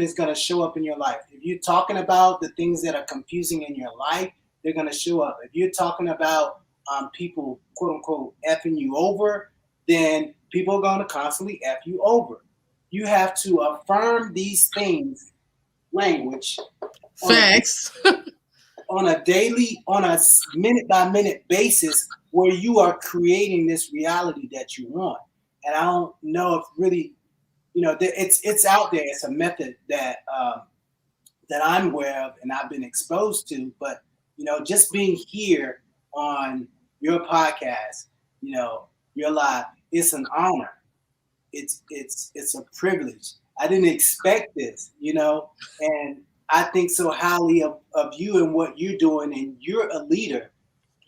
is going to show up in your life. If you're talking about the things that are confusing in your life, they're going to show up. If you're talking about people, quote unquote, effing you over, then people are going to constantly F you over. You have to affirm these things, language,
Facts.
on a daily, on a minute by minute basis, where you are creating this reality that you want. And I don't know if really, you know, it's out there. It's a method that that I'm aware of and I've been exposed to. But you know, just being here on your podcast, you know, your live, it's an honor. It's a privilege. I didn't expect this, you know, and I think so highly of you and what you're doing, and you're a leader.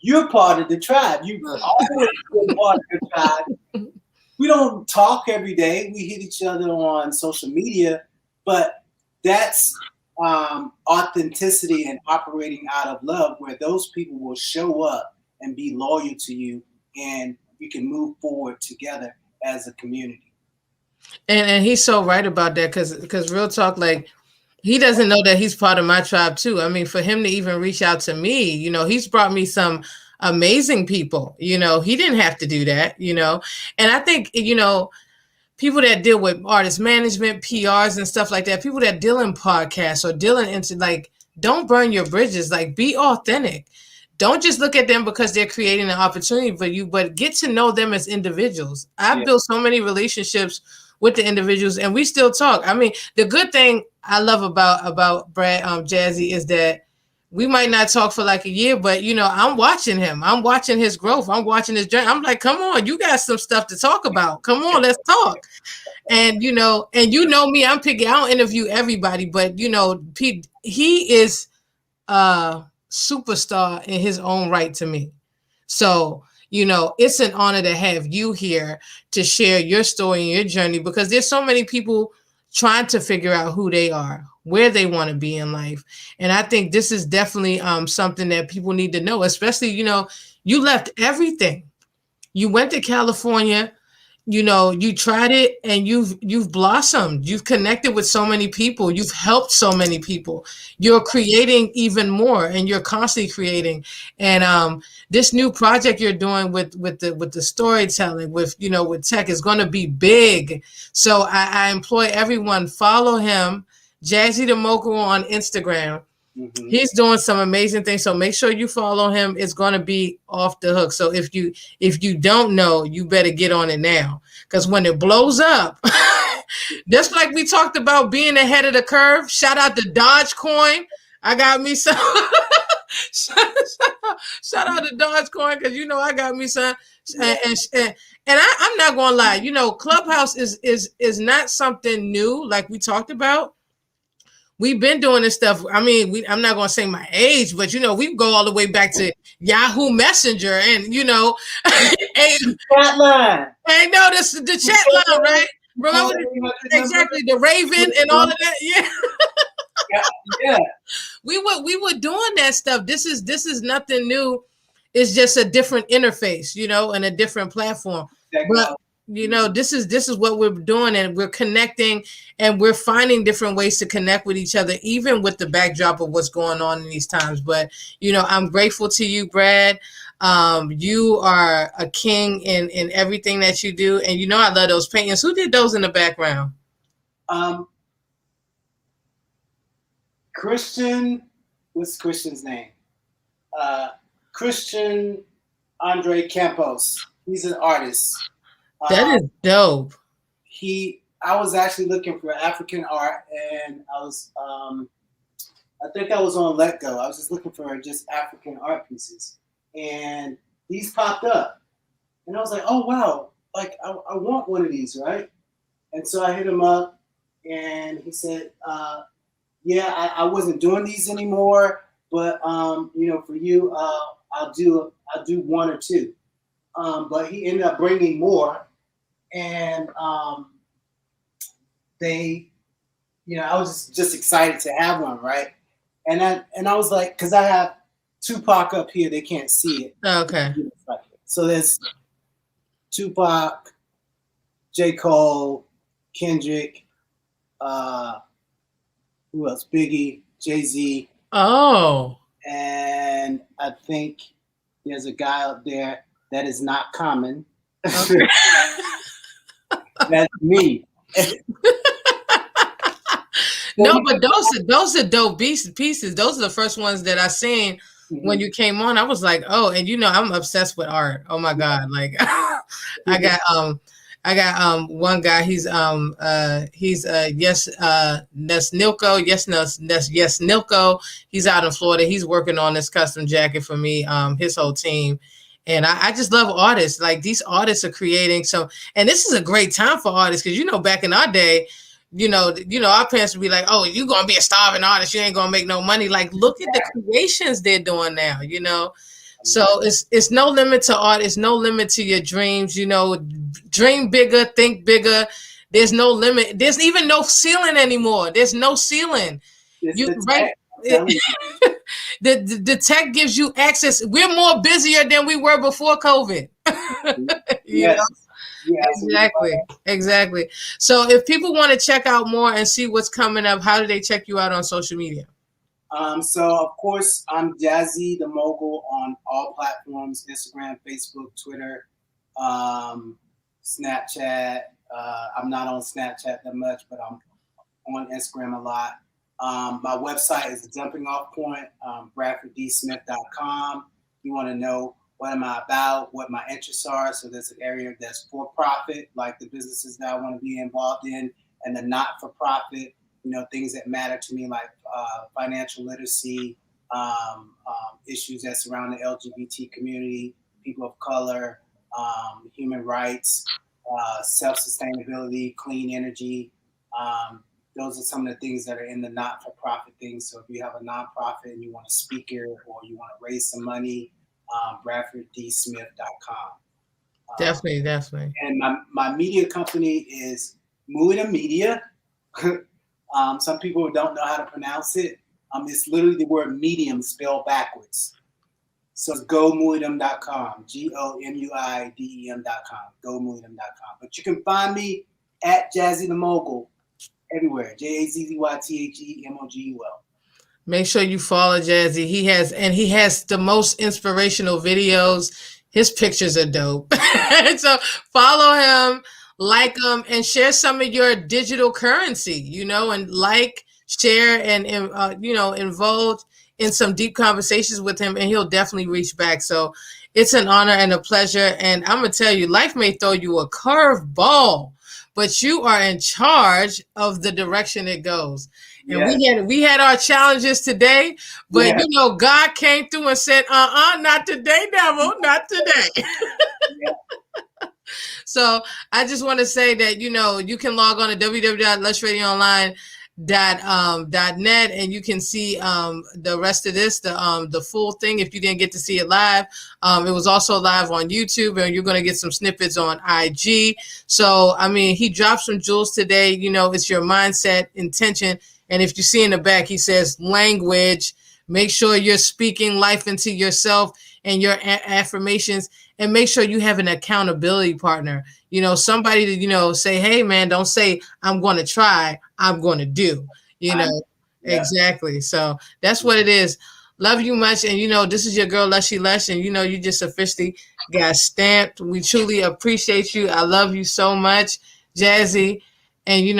You're part of the tribe. You've always been part of the tribe. We don't talk every day. We hit each other on social media, but that's authenticity and operating out of love, where those people will show up and be loyal to you, and you can move forward together as a community.
And he's so right about that, because real talk, like, he doesn't know that he's part of my tribe too. I mean, for him to even reach out to me, you know, he's brought me some amazing people. You know, he didn't have to do that, you know. And I think, you know, people that deal with artist management, PRs and stuff like that, people that deal in podcasts or dealing into, like, don't burn your bridges, like, be authentic. Don't just look at them because they're creating an opportunity for you, but get to know them as individuals. I've built so many relationships with the individuals, and we still talk. I mean, the good thing I love about Brad, Jazzy, is that we might not talk for like a year, but you know, I'm watching him. I'm watching his growth. I'm watching his journey. I'm like, come on, you got some stuff to talk about. Come on, let's talk. And you know me, I'm picky. I don't interview everybody, but you know, he is a superstar in his own right to me. So, you know, it's an honor to have you here to share your story and your journey, because there's so many people trying to figure out who they are, where they want to be in life. And I think this is definitely something that people need to know, especially, you know, you left everything. You went to California, you know, you tried it, and you've blossomed. You've connected with so many people. You've helped so many people. You're creating even more, and you're constantly creating. And this new project you're doing with the storytelling, with, you know, with tech, is going to be big. So I implore everyone, follow him, Jazzy the Mogul, on Instagram. He's doing some amazing things. So make sure you follow him. It's going to be off the hook. So if you don't know, you better get on it now. Because when it blows up, just like we talked about being ahead of the curve, shout out to Dogecoin. I got me some. shout out to Dogecoin, because, you know, I got me some. And I'm not going to lie. You know, Clubhouse is not something new like we talked about. We've been doing this stuff. I mean, I'm not going to say my age, but, you know, we go all the way back to Yahoo Messenger, and, you know,
Chat line.
I know this, the chat line, right? Remember exactly the Raven and all of that. Yeah. We were doing that stuff. This is nothing new. It's just a different interface, you know, and a different platform. But you know, this is what we're doing, and we're connecting, and we're finding different ways to connect with each other, even with the backdrop of what's going on in these times. But, you know, I'm grateful to you, Brad. You are a king in everything that you do. And, you know, I love those paintings. Who did those in the background?
Christian, what's Christian's name? Christian Andre Campos. He's an artist.
That is dope.
I was actually looking for African art, and I think I was on Let Go. I was just looking for just African art pieces, and these popped up, and I was like, oh wow, like I want one of these, right? And so I hit him up, and he said, yeah, I wasn't doing these anymore, but for you, I'll do one or two. But he ended up bringing more, and I was just excited to have one, right? And I was like, because I have Tupac up here, they can't see it.
Okay.
So there's Tupac, J. Cole, Kendrick, who else? Biggie, Jazzy.
Oh.
And I think there's a guy up there that is not common.
Okay.
That's me.
No, but those are dope pieces. Those are the first ones that I seen when you came on. I was like, oh, and I'm obsessed with art. Oh my God. Like I got one guy, he's Yes Nilko. Yes Nilko. He's out in Florida. He's working on this custom jacket for me, his whole team. And I just love artists. Like these artists are creating and this is a great time for artists because back in our day, our parents would be like, oh, you're gonna be a starving artist, you ain't gonna make no money. Like look at the creations they're doing now, So it's no limit to art, it's no limit to your dreams, dream bigger, think bigger. There's no limit, there's even no ceiling anymore. There's no ceiling. The tech gives you access. We're more busier than we were before COVID.
Yes.
Yeah, exactly. So if people want to check out more and see what's coming up, how do they check you out on social media?
So of course I'm Jazzy the Mogul on all platforms: Instagram, Facebook, Twitter, Snapchat. I'm not on Snapchat that much, but I'm on Instagram a lot. My website is the jumping off point, BradfordDSmith.com. You want to know what am I about, what my interests are. So there's an area that's for profit, like the businesses that I want to be involved in, and the not for profit, things that matter to me, like financial literacy, issues that surround the LGBT community, people of color, human rights, self-sustainability, clean energy. Those are some of the things that are in the not-for-profit things. So if you have a nonprofit and you want a speaker or you want to raise some money, BradfordDSmith.com.
Definitely.
And my media company is Muida Media. Some people don't know how to pronounce it. It's literally the word medium spelled backwards. So it's GoMuidum.com, GoMuidem.com, GoMuidem.com. But you can find me at Jazzy the Mogul everywhere, JazzyYTHEMOGUL.
Make sure you follow Jazzy. He has the most inspirational videos. His pictures are dope. So follow him, like him, and share some of your digital currency, and share, and involve in some deep conversations with him, and he'll definitely reach back. So it's an honor and a pleasure. And I'm going to tell you, life may throw you a curve ball, but you are in charge of the direction it goes. And we had our challenges today, but God came through and said, not today, devil, not today. So I just want to say that, you can log on to www.lushradioonline.net and you can see the rest of this, the full thing. If you didn't get to see it live, it was also live on YouTube, and you're going to get some snippets on IG. So, he dropped some jewels today. It's your mindset, intention. And if you see in the back, he says language. Make sure you're speaking life into yourself and your affirmations, and make sure you have an accountability partner. Somebody to, say, hey, man, don't say I'm going to try. I'm going to do, Exactly. So that's what it is. Love you much. And, this is your girl, Lushy Lush. And, you just officially got stamped. We truly appreciate you. I love you so much, Jazzy. And,